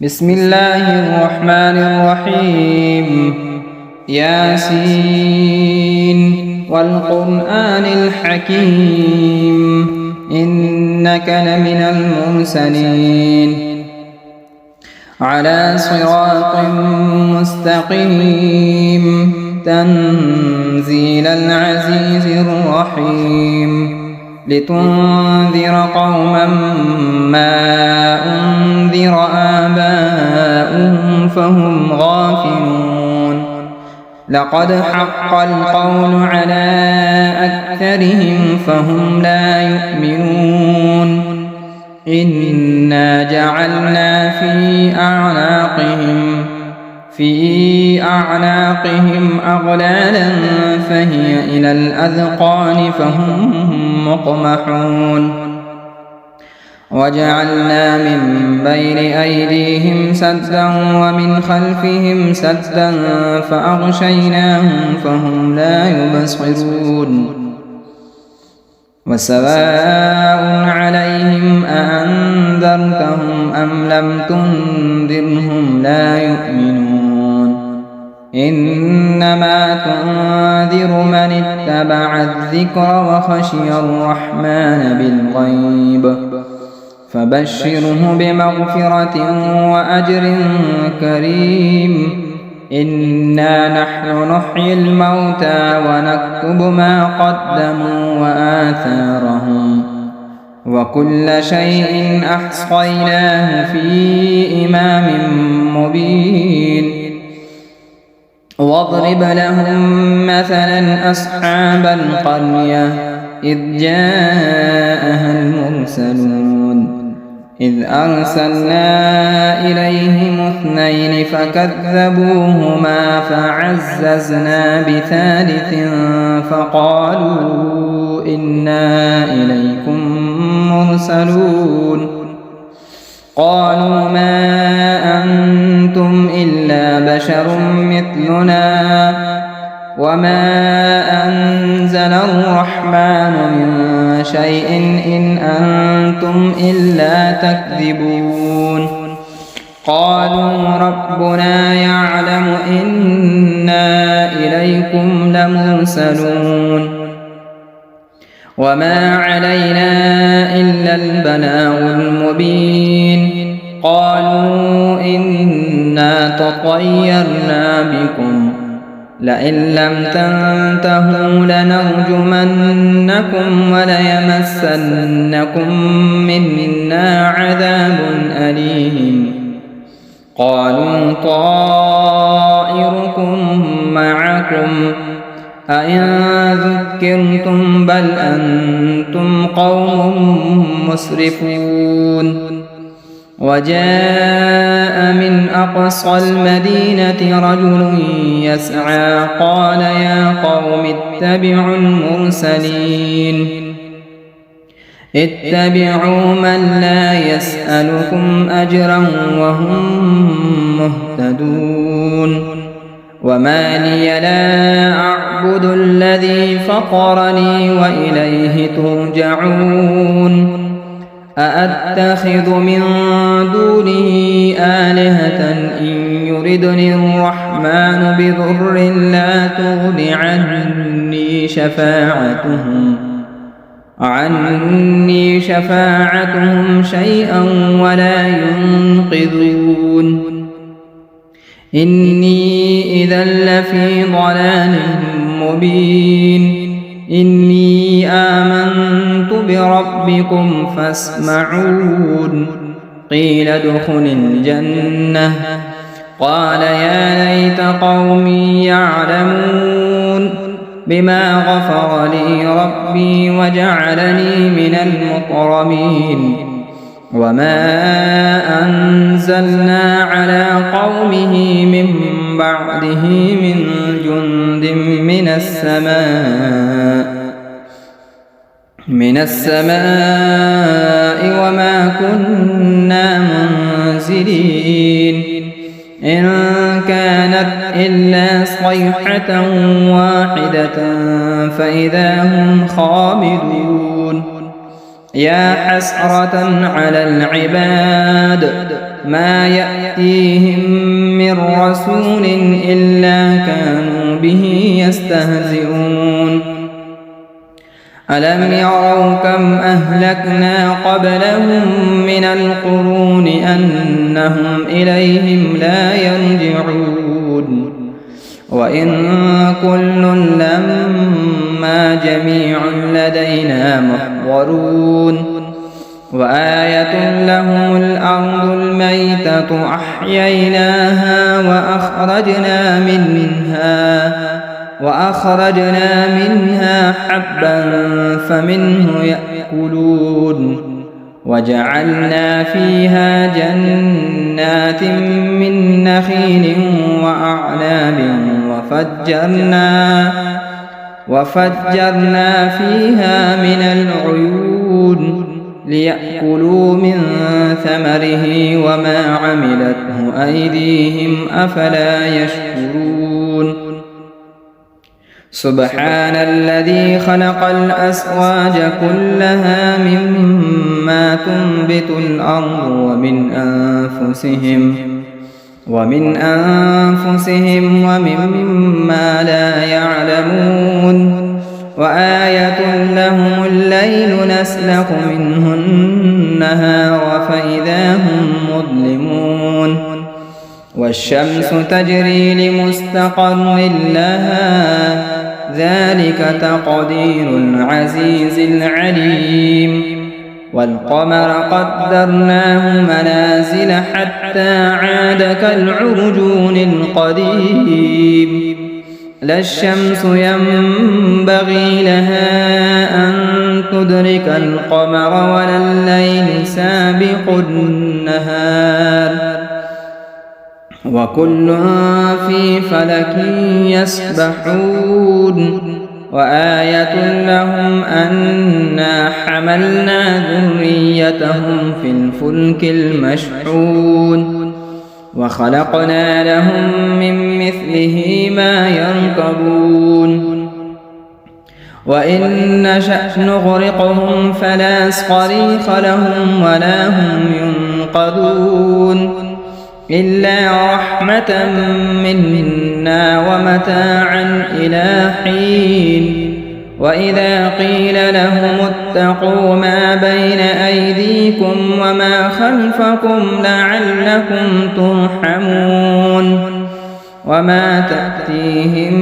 بسم الله الرحمن الرحيم ياسين والقرآن الحكيم إنك لمن المرسلين على صراط مستقيم تنزيل العزيز الرحيم لتنذر قوما ما أنذر آباؤهم فهم غافلون لقد حق القول على أكثرهم فهم لا يؤمنون إنا جعلنا في أعناقهم أغلالا فهي إلى الأذقان فهم مقمحون وجعلنا من بين أيديهم سدا ومن خلفهم سدا فأغشيناهم فهم لا يبصرون وسواء عليهم أأنذرتهم أم لم تنذرهم لا يؤمنون إنما تنذر من اتبع الذكر وخشي الرحمن بالغيب فبشره بمغفرة وأجر كريم إنا نحن نحيي الموتى ونكتب ما قدموا وآثارهم وكل شيء أحصيناه في إمام مبين واضرب لهم مثلا أصحاب القرية إذ جاءها المرسلون إذ أرسلنا إليهم اثنين فكذبوهما فعززنا بثالث فقالوا إنا إليكم مرسلون قالوا ما أنتم إلا بشر مثلنا وما أنزل الرحمن من شيء إن أنتم إلا تكذبون قالوا ربنا يعلم إنا إليكم لمرسلون وما علينا إلا البلاغ المبين قالوا إنا تطيرنا بكم لئن لم تنتهوا لنرجمنكم وليمسنكم منا عذاب أليم قالوا طائركم معكم أئن ذكرتم بل أنتم قوم مسرفون وجاء من أقصى المدينة رجل يسعى قال يا قوم اتبعوا المرسلين اتبعوا من لا يسألكم أجرا وهم مهتدون وما لي لا أعبد الذي فطرني وإليه ترجعون أأتخذ من دونه آلهة إن يردني الرحمن بضر لا تغن عني شفاعتهم شيئا ولا ينقذون إني إذا لفي ضلال مبين إني آمنت بربكم فاسمعون قيل ادخل الجنة قال يا ليت قومي يعلمون بما غفر لي ربي وجعلني من المكرمين وما أنزلنا على قومه من بعده من جند من السماء وما كنا منزلين إن كانت إلا صيحة واحدة فإذا هم خامدون يا حسرة على العباد ما يأتيهم من رسول إلا كانوا به يستهزئون ألم يروا كم أهلكنا قبلهم من القرون أنهم إليهم لا يرجعون وإن كل لما جميع لدينا محضرون وآية لهم الأرض الميتة أحييناها وأخرجنا منها حبا فمنه يأكلون وجعلنا فيها جنات من نخيل وأعناب وفجرنا فيها من العيون ليأكلوا من ثمره وما عملته أيديهم أفلا يشكرون سبحان الذي خلق الأزواج كلها مما تنبت الأرض ومن أنفسهم ومما لا يعلمون وآية لهم الليل نسلخ منه النهار فإذا هم مظلمون والشمس تجري لمستقر لها ذلك تقدير العزيز العليم والقمر قدرناه منازل حتى عاد كالعرجون القديم لا الشمس ينبغي لها أن تدرك القمر ولا الليل سابق النهار وكل في فلك يسبحون وآية لهم أنا حملنا ذريتهم في الفلك المشحون وخلقنا لهم من مثله ما يركبون وإن نشأ نغرقهم فلا صريخ لهم ولا هم ينقذون إلا رحمة منا ومتاعا إلى حين وإذا قيل لهم اتقوا ما بين أيديكم وما خلفكم لعلكم ترحمون وما تأتيهم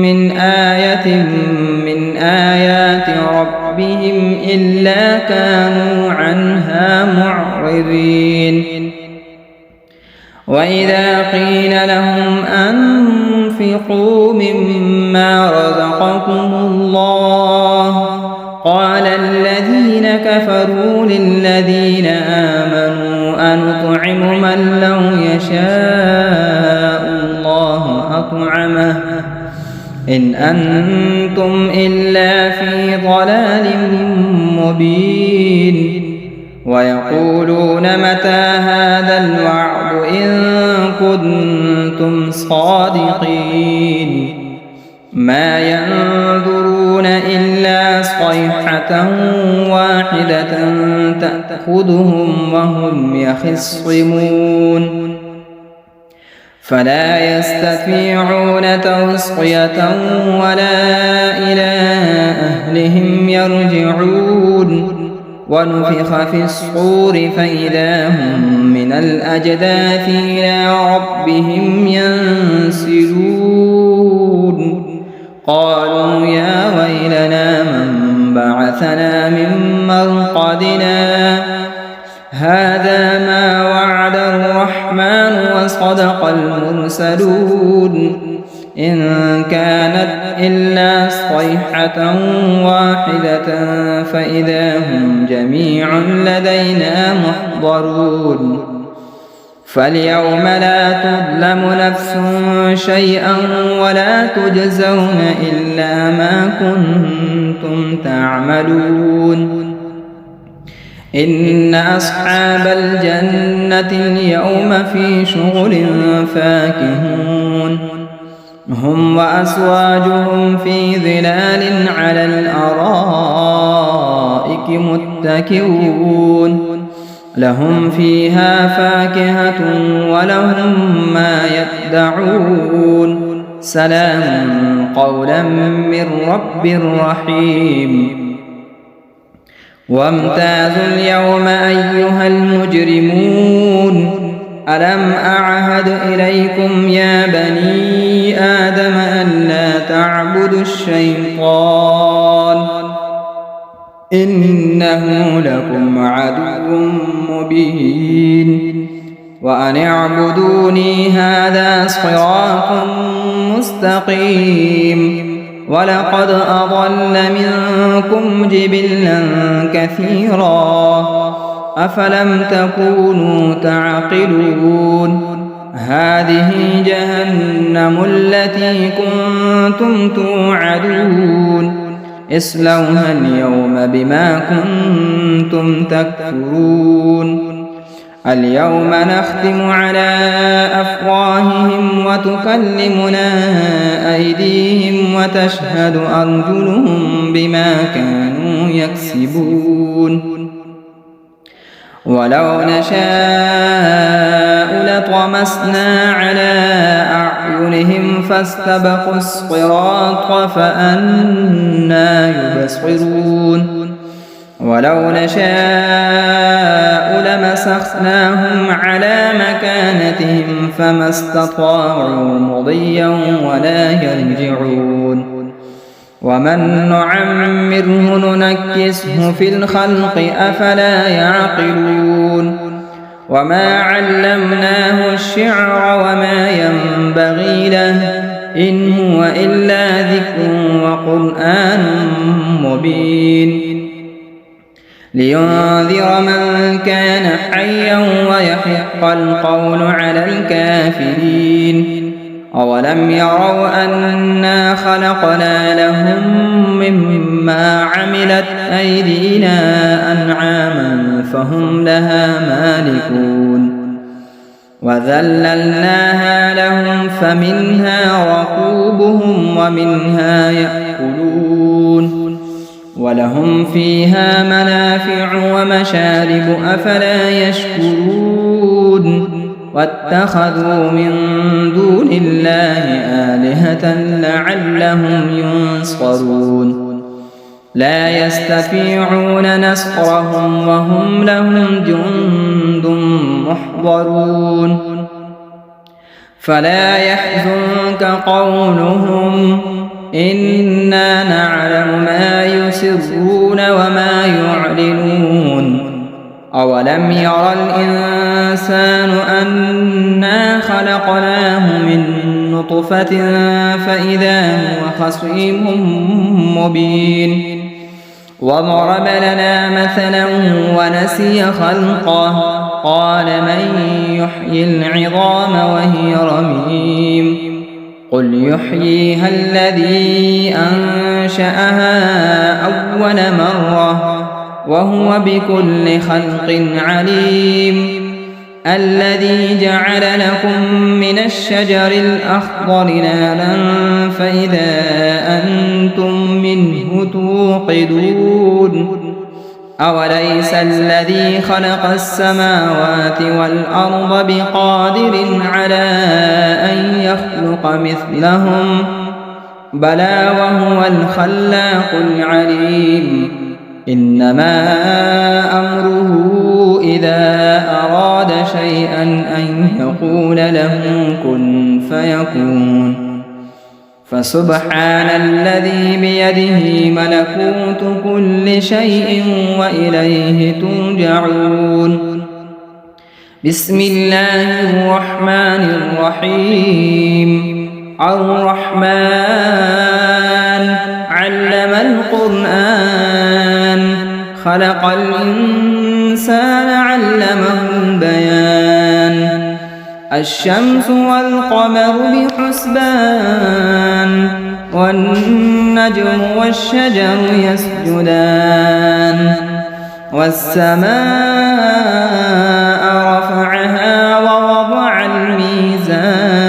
من آية من آيات ربهم إلا كانوا عنها معرضين وإذا قيل لهم أنفقوا مما رزقكم الله قال الذين كفروا للذين آمنوا أنطعم من لو يشاء الله أطعمه إن أنتم إلا في ضلال مبين ويقولون متى هذا الوعد إن كنتم صادقين ما ينظرون إلا صيحة واحدة تأخذهم وهم يخصمون فلا يستطيعون توصية ولا إلى أهلهم يرجعون ونفخ في الصور فإذا هم من الأجداث إلى ربهم ينسلون قالوا يا ويلنا من بعثنا من مرقدنا هذا ما وعد الرحمن وصدق المرسلون إن كانت إلا صيحة واحدة فإذا هم جميع لدينا محضرون فاليوم لا تظلم نفس شيئا ولا تجزون إلا ما كنتم تعملون إن أصحاب الجنة اليوم في شغل فاكهون هم وأزواجهم في ظلال على الأرائك متكئون متكئون لهم فيها فاكهة ولهم ما يدعون سلام قولا من رب رحيم وامتازوا اليوم أيها المجرمون ألم أعهد إليكم يا بني آدم ألا تعبدوا الشيطان إنه لكم عدو مبين وأن اعبدوني هذا صراط مستقيم ولقد أضل منكم جبلا كثيرا أفلم تكونوا تعقلون هذه جهنم التي كنتم توعدون اصلوها اليوم بما كنتم تكفرون اليوم نختم على أفواههم وتكلمنا أيديهم وتشهد أرجلهم بما كانوا يكسبون ولو نشاء لطمسنا على أعينهم فاستبقوا الصراط فأنى يبصرون ولو نشاء لمسخناهم على مكانتهم فما استطاعوا مضيا ولا يرجعون ومن نعمره ننكسه في الخلق أفلا يعقلون وما علمناه الشعر وما ينبغي له إن هو إلا ذكر وقرآن مبين لينذر من كان حيا ويحق القول على الكافرين أولم يروا أنا خلقنا لهم مما عملت أيدينا أنعاما فهم لها مالكون وذللناها لهم فمنها ركوبهم ومنها يأكلون ولهم فيها منافع ومشارب أفلا يشكرون واتخذوا من دون الله آلهة لعلهم ينصرون لا يستطيعون نصرهم وهم لهم جند محضرون فلا يحزنك قولهم إنا نعلم ما يسرون وما يعلنون أولم يرى الإنسان أنا خلقناه من نطفة فإذا هو خصيم مبين وضرب لنا مثلا ونسي خلقه قال من يحيي العظام وهي رميم قل يحييها الذي أنشأها أول مرة وهو بكل خلق عليم الذي جعل لكم من الشجر الأخضر نارا فإذا أنتم منه توقدون أوليس الذي خلق السماوات والأرض بقادر على أن يخلق مثلهم بلى وهو الخلاق العليم إنما أمره إذا أراد شيئا أن يقول له كن فيكون فسبحان الذي بيده ملكوت كل شيء وإليه ترجعون بسم الله الرحمن الرحيم الرحمن علم القرآن خلق الإنسان علمه البيان الشمس والقمر بحسبان والنجم والشجر يسجدان والسماء رفعها ووضع الميزان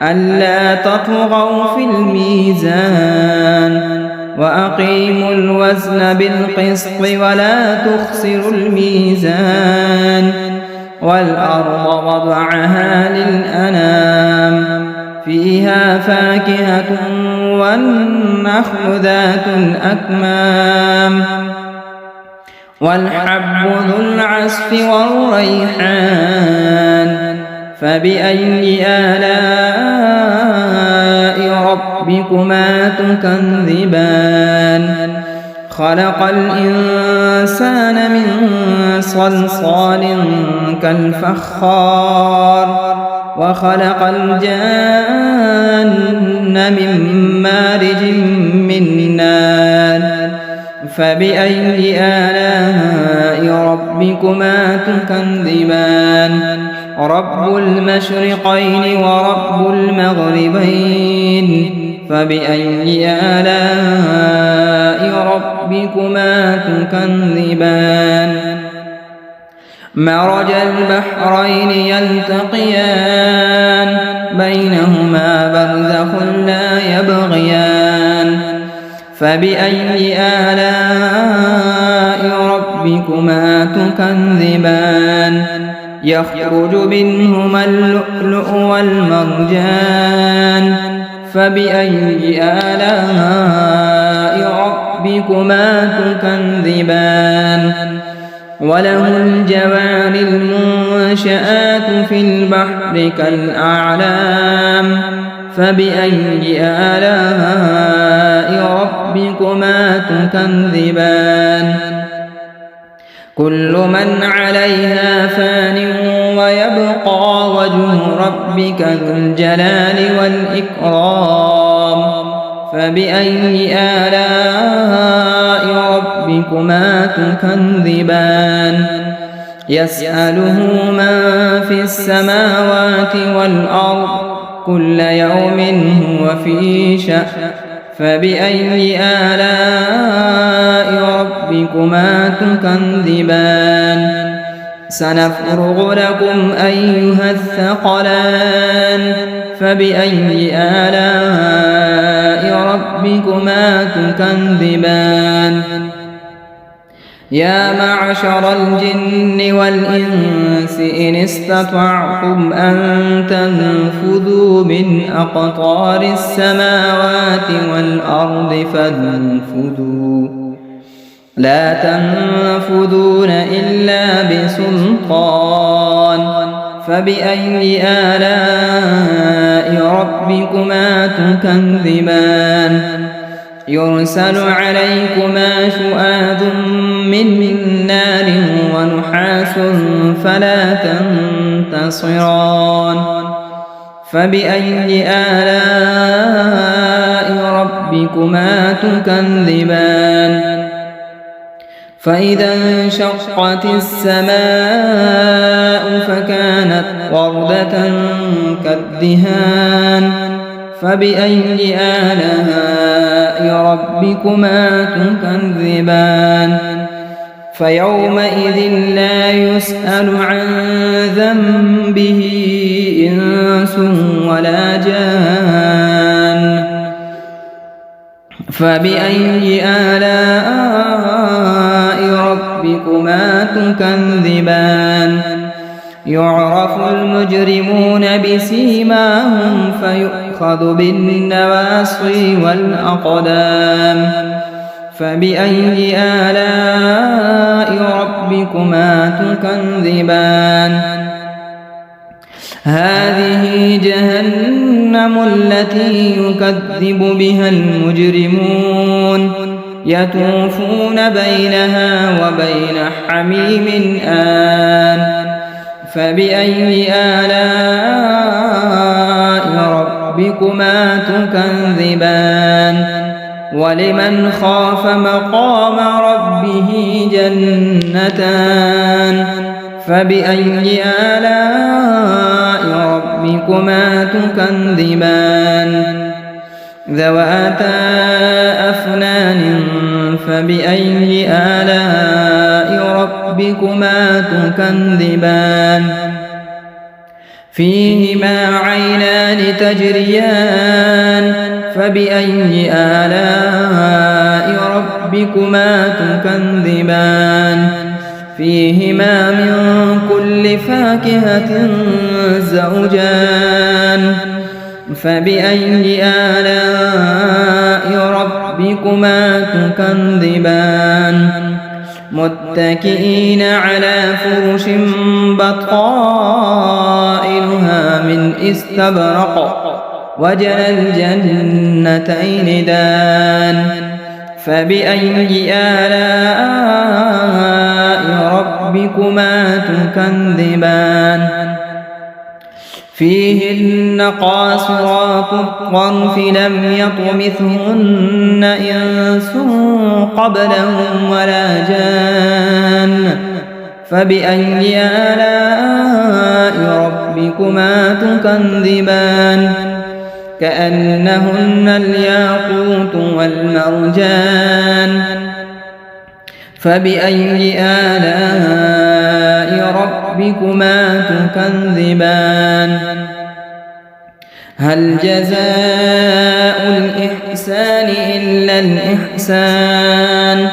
ألا تطغوا في الميزان وأقيموا الوزن بالقسط ولا تخسروا الميزان والأرض وضعها للأنام فيها فاكهة والنخل ذات الأكمام والحب ذو العصف والريحان فبأي آلاء ربكما تكذبان خلق الإنسان من صلصال كالفخار وخلق الجان من مارج من نار فبأي آلاء ربكما تكذبان رب المشرقين ورب المغربين فبأي آلاء ربكما تكذبان مرج البحرين يلتقيان بينهما برزخ لا يبغيان فبأي آلاء ربكما تكذبان يخرج منهما اللؤلؤ والمرجان فبأي آلاء ربكما تكذبان وله الجوار المنشآت في البحر كالأعلام فبأي آلاء ربكما تكذبان كل من عليها فان ويبقى وجه ربك ذو الجلال والإكرام فبأي آلاء ربكما تكذبان يسأله من في السماوات والأرض كل يوم هو في شأن فبأي آلاء ربكما تكذبان سنفرغ لكم أيها الثقلان فبأي آلاء ربكما تكذبان يا معشر الجن والإنس إن استطعتم أن تنفذوا من أقطار السماوات والأرض فانفذوا لا تنفذون إلا بسلطان فبأي آلاء ربكما تكذبان يرسل عليكما شؤاد من نار ونحاس فلا تنتصران فبأي آلاء ربكما تكذبان فإذا انشقت السماء فكانت وردة كالدهان فبأي آلاء ربكما تكذبان فيومئذ لا يسأل عن ذنبه إنس ولا جان فبأي آلاء ربكما تكذبان يعرف المجرمون بسيماهم فيؤخذ بالنواصي والأقدام فبأي آلاء ربكما تكذبان هذه جهنم التي يكذب بها المجرمون يطوفون بينها وبين حميم آن فبأي آلاء ربكما تكذبان ولمن خاف مقام ربه جنتان فبأي آلاء ربكما تكذبان ذواتا أفنان فبأي آلاء ربكما تكذبان فيهما عينان تجريان فبأي آلاء ربكما تكذبان فيهما من كل فاكهة زوجان فبأي آلاء ربكما تكذبان متكئين على فرش بطائنها من استبرق وجنى الجنتين دان فبأي آلاء ربكما تكذبان فيهن قاصرات الطرف لم يطمثهن إنس قبلهم ولا جان فبأي آلاء ربكما تكذبان كأنهن الياقوت والمرجان فبأي آلاء ربكما تكذبان هل جزاء الإحسان إلا الإحسان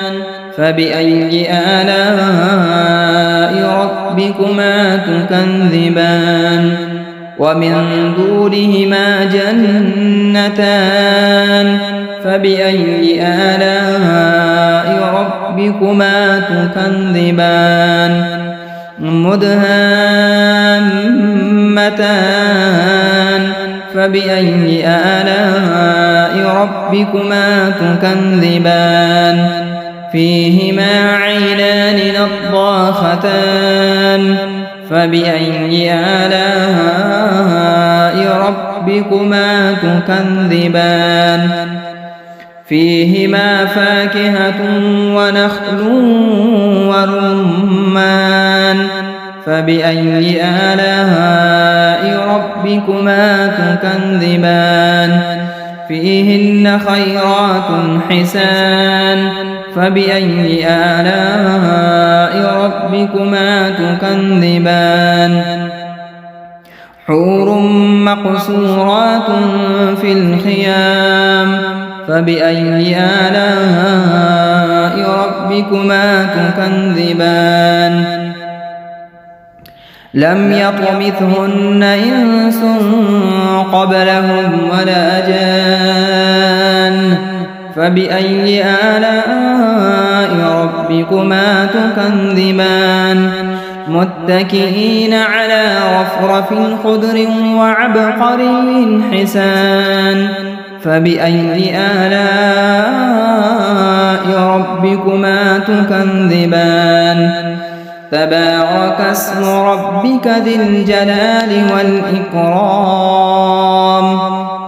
فبأي آلاء ربكما تكذبان ومن دونهما جنتان فبأي آلاء ربكما تكذبان مدهامتان فبأي آلاء ربكما تكذبان فيهما عينان نضاختان فبأي آلاء ربكما تكذبان فيهما فاكهة ونخل ورمان فبأي آلاء ربكما تكذبان فيهن خيرات حسان فبأي آلاء ربكما تكذبان حور مقصورات في الخيام فبأي آلاء ربكما تكذبان لم يطمثهن إنس قبلهم ولا جان فبأي آلاء ربكما تكذبان متكئين على رفرف خضر وعبقري حسان فبأي آلاء ربكما تكذبان تبارك اسم ربك ذي الجلال والإكرام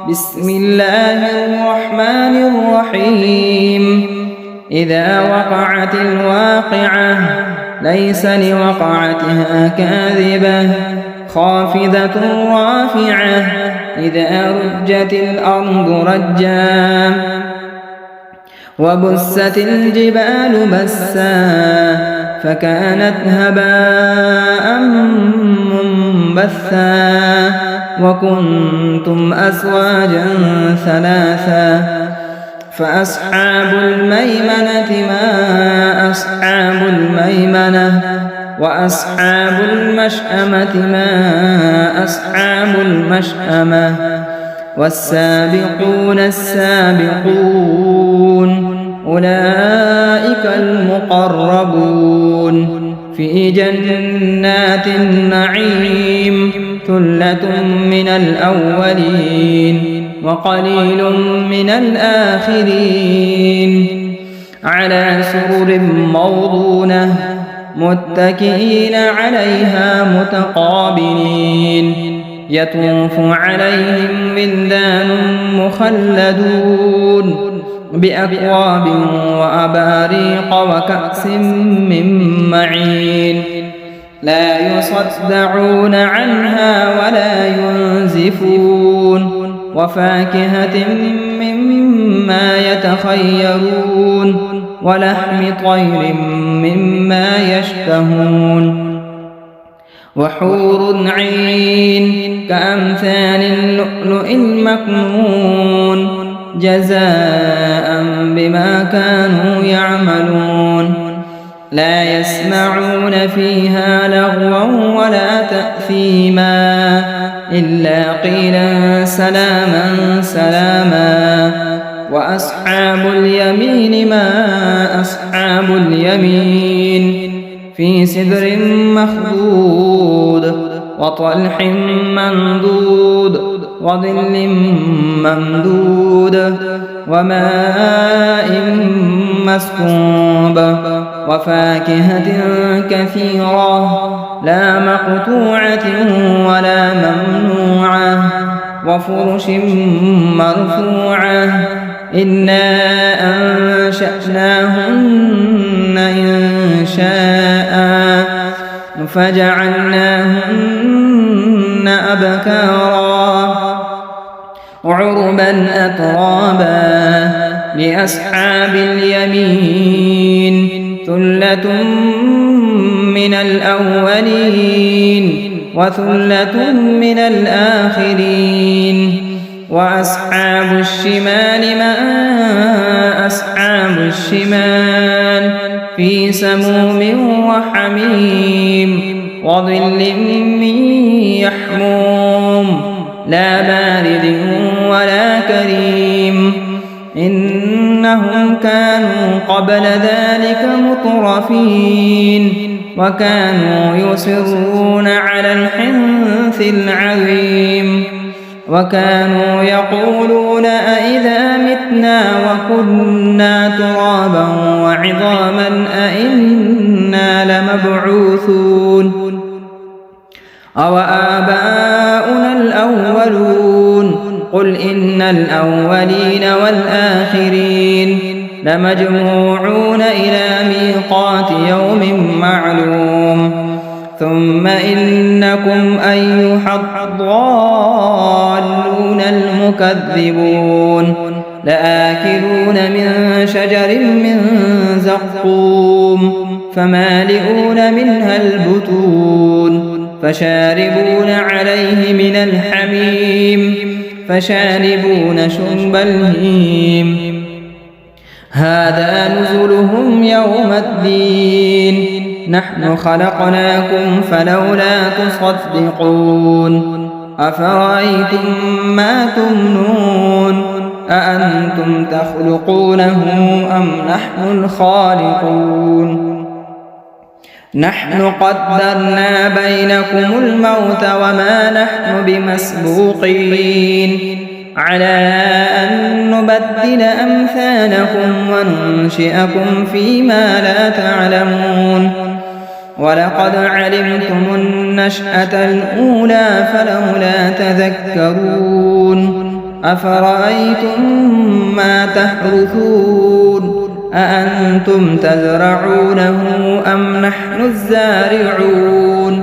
بسم الله الرحمن الرحيم إذا وقعت الواقعة ليس لوقعتها كاذبة خافضة رافعة إذا رجت الأرض رجا وبست الجبال بسا فكانت هباء منبثا وكنتم أزواجا ثلاثا فأصحاب الميمنة ما أصحاب الميمنة وأصحاب المشأمة ما أصحاب المشأمة والسابقون السابقون أولئك المقربون في جنات النعيم ثلة من الأولين وقليل من الآخرين على سرر موضونة متكئين عليها متقابلين يطوف عليهم ولدان مخلدون بأكواب وأباريق وكأس من معين لا يصدعون عنها ولا ينزفون وفاكهة مما يتخيرون ولحم طير مما يشتهون وحور عين كأمثال اللؤلؤ المكنون جزاء بما كانوا يعملون لا يسمعون فيها لغوا ولا تأثيما إلا قيلا سلاما سلاما وأصحاب اليمين ما أصحاب اليمين في سدر مخضود وطلح منضود وظل ممدود وماء مسكوب وفاكهة كثيرة لا مقطوعة ولا ممنوعة وفرش مرفوعة إنا أنشأناهن إنشاء فجعلناهن أبكارا عربا أترابا لأصحاب اليمين ثلة من الأولين وثلة من الآخرين وأصحاب الشمال ما أصحاب الشمال في سموم وحميم وظل من يحموم لا بارد ولا كريم إنهم كانوا قبل ذلك مترفين وكانوا يصرون على الحنث العظيم وكانوا يقولون أئذا متنا وكنا ترابا وعظاما أئنا لمبعوثون أو آباؤنا الأولون قل إن الأولين والآخرين لمجموعون إلى ميقات يوم معلوم ثم إنكم أيها الضالون المكذبون لآكلون من شجر من زقوم فمالئون منها البطون فشاربون عليه من الحميم فشاربون شرب الهيم هذا نزلهم يوم الدين نحن خلقناكم فلولا تصدقون أفرأيتم ما تمنون أأنتم تخلقونه أم نحن الخالقون نحن قدرنا بينكم الموت وما نحن بمسبوقين على أن نبدل أمثالكم وننشئكم فيما لا تعلمون ولقد علمتم النشأة الأولى فلولا تذكرون أفرأيتم ما تحرثون أأنتم تزرعونه أم نحن الزارعون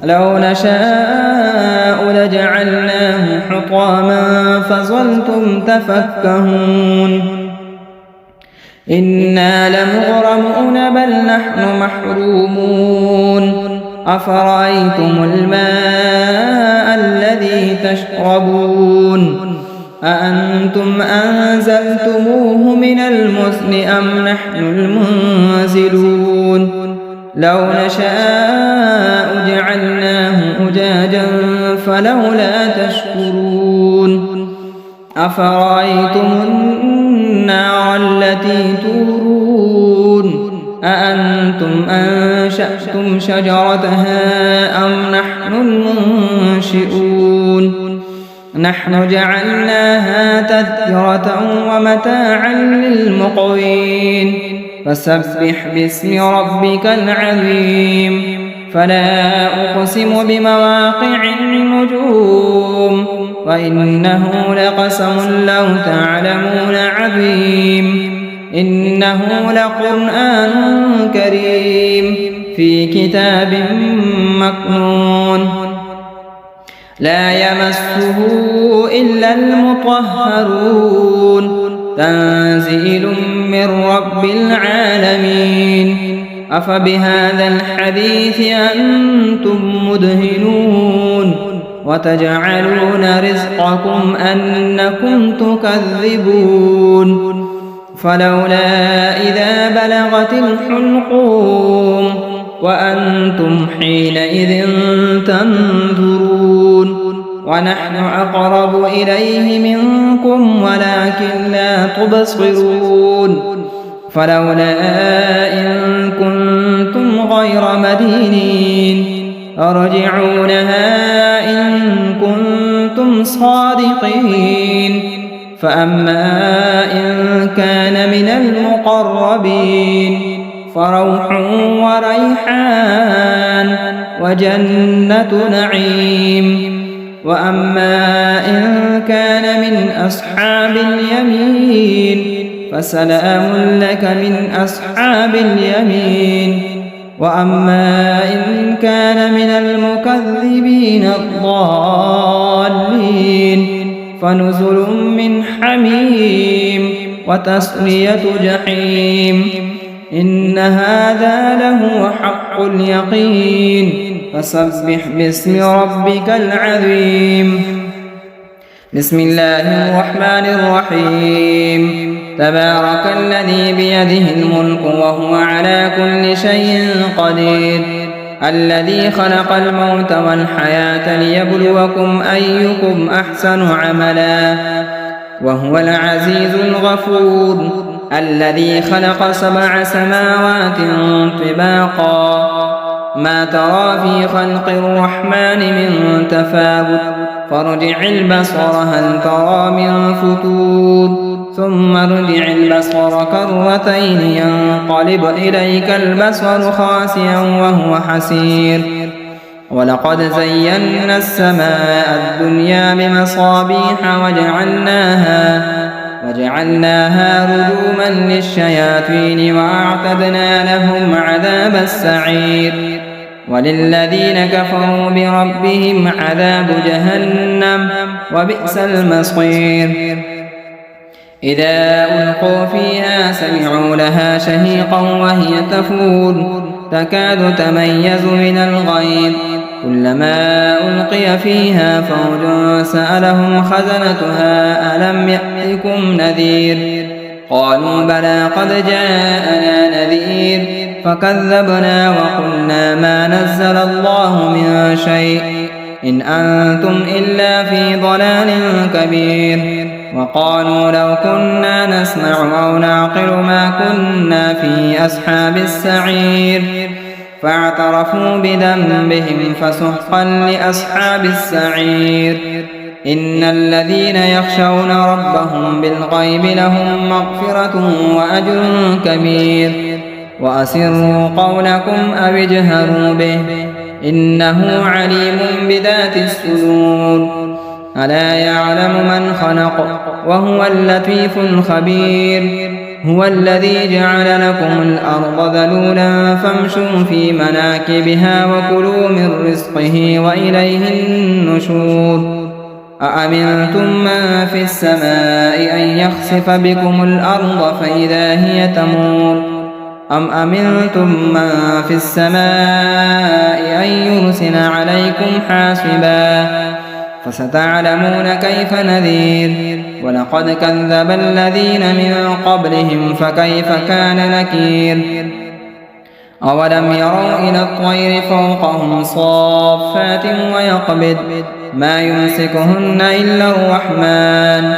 لو نشاء لجعلناه حطاما فظلتم تفكهون إنا لمغرمون بل نحن محرومون أفرأيتم الماء الذي تشربون أأنتم أنزلتموه من المزن أم نحن المنزلون لو نشاء جعلناه أجاجا فلولا تشكرون أفرأيتم النار التي تورون أأنتم أنشأتم شجرتها أم نحن المنشئون نحن جعلناها تذكرة ومتاعا للمقوين فسبح باسم ربك العظيم فلا أقسم بمواقع النجوم وإنه لقسم لو تعلمون عظيم إنه لقرآن كريم في كتاب مكنون لا يمسه إلا المطهرون تنزيل من رب العالمين أفبهذا الحديث أنتم مدهنون وتجعلون رزقكم أنكم تكذبون فلولا إذا بلغت الحلقوم وأنتم حينئذ تنظرون ونحن أقرب إليه منكم ولكن لا تبصرون فلولا إن كنتم غير مدينين ارجعونها إن كنتم صادقين فأما إن كان من المقربين فروح وريحان وجنة نعيم وأما إن كان من أصحاب اليمين فسلام لك من أصحاب اليمين وأما إن كان من المكذبين الضالين فنزل من حميم وتصلية جحيم إن هذا لهو حق اليقين فسبح باسم ربك العظيم بسم الله الرحمن الرحيم تبارك الذي بيده الملك وهو على كل شيء قدير الذي خلق الموت والحياة ليبلوكم أيكم أحسن عملا وهو العزيز الغفور الذي خلق 7 سماوات طباقا ما ترى في خلق الرحمن من تفاوت فارجع البصر هل ترى من فتور ثم ارجع البصر كرتين ينقلب إليك البصر خاسئا وهو حسير ولقد زينا السماء الدنيا بمصابيح وجعلناها رجوما للشياطين وأعتدنا لهم عذاب السعير وللذين كفروا بربهم عذاب جهنم وبئس المصير إذا ألقوا فيها سمعوا لها شهيقا وهي تفور تكاد تميز من الغيظ كلما ألقي فيها فوج سألهم خزنتها ألم يأتكم نذير قالوا بلى قد جاءنا نذير فكذبنا وقلنا ما نزل الله من شيء إن أنتم إلا في ضلال كبير وقالوا لو كنا نسمع أو نعقل ما كنا في أصحاب السعير فاعترفوا بذنبهم فسحقا لأصحاب السعير إن الذين يخشون ربهم بالغيب لهم مغفرة وأجر كبير وأسروا قولكم أو اجهروا به إنه عليم بذات الصدور ألا يعلم من خلق وهو اللطيف الخبير هو الذي جعل لكم الأرض ذلولا فامشوا في مناكبها وكلوا من رزقه وإليه النشور أأمنتم من في السماء أن يخسف بكم الأرض فإذا هي تمور أم أمنتم من في السماء أن يرسل عليكم حاصبا فستعلمون كيف نذير ولقد كذب الذين من قبلهم فكيف كان نكير أولم يروا إلى الطير فوقهم صافات ويقبض ما يمسكهن إلا الرحمن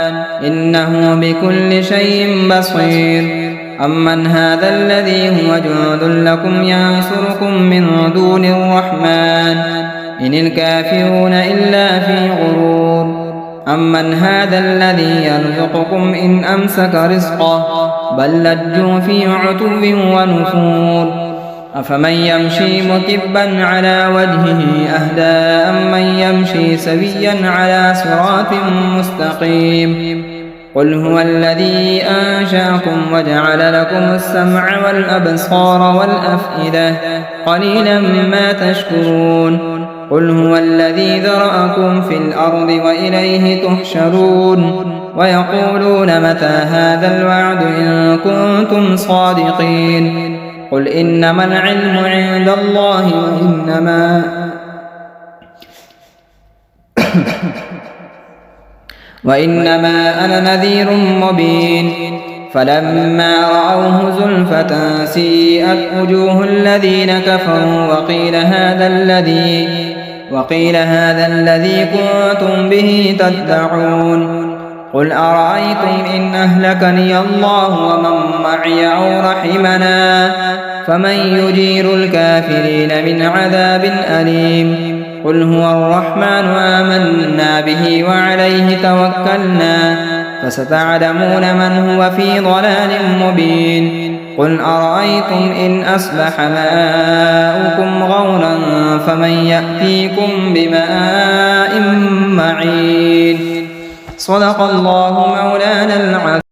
إنه بكل شيء بصير أمن هذا الذي هو جند لكم ينصركم من دون الرحمن إن الكافرون إلا في غرور أمن هذا الذي يرزقكم إن أمسك رزقه بل لجوا في عتو ونفور أفمن يمشي مكبا على وجهه أهدى أمن يمشي سويا على صراط مستقيم قل هو الذي أنشأكم وجعل لكم السمع والأبصار والأفئدة قليلا ما تشكرون قل هو الذي ذرأكم في الأرض وإليه تحشرون ويقولون متى هذا الوعد إن كنتم صادقين قل إنما العلم عند الله وإنما أنا نذير مبين فلما رأوه زلفة سيئت وجوه الذين كفروا وقيل هذا الذي كنتم به تدعون قل أرأيتم إن أهلكني الله ومن معي أو رحمنا فمن يجير الكافرين من عذاب أليم قل هو الرحمن آمنا به وعليه توكلنا فستعلمون من هو في ضلال مبين قل أرأيتم إن أصبح ماؤكم غورا فمن يأتيكم بماء معين صدق الله مولانا العظيم.